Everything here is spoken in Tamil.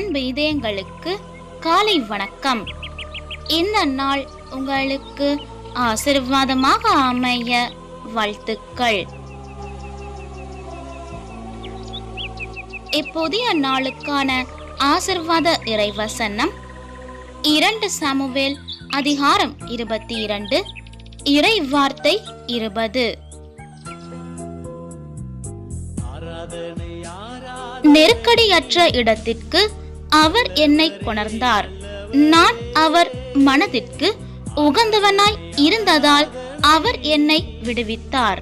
அன்பு இதயங்களுக்கு காலை வணக்கம். இந்த நாள் உங்களுக்கு ஆசீர்வாதமாக அமைய வாழ்த்துக்கள். இப்புதிய நாளுக்கான ஆசீர்வாத இறைவசனம் 2 சாமுவேல் அதிகாரம் 22 இறை வார்த்தை 20. நெருக்கடியற்ற இடத்திற்கு அவர் என்னை கொணர்ந்தார். நான் அவர் மனதிற்கு உகந்தவனாய் இருந்ததால் அவர் என்னை விடுவித்தார்.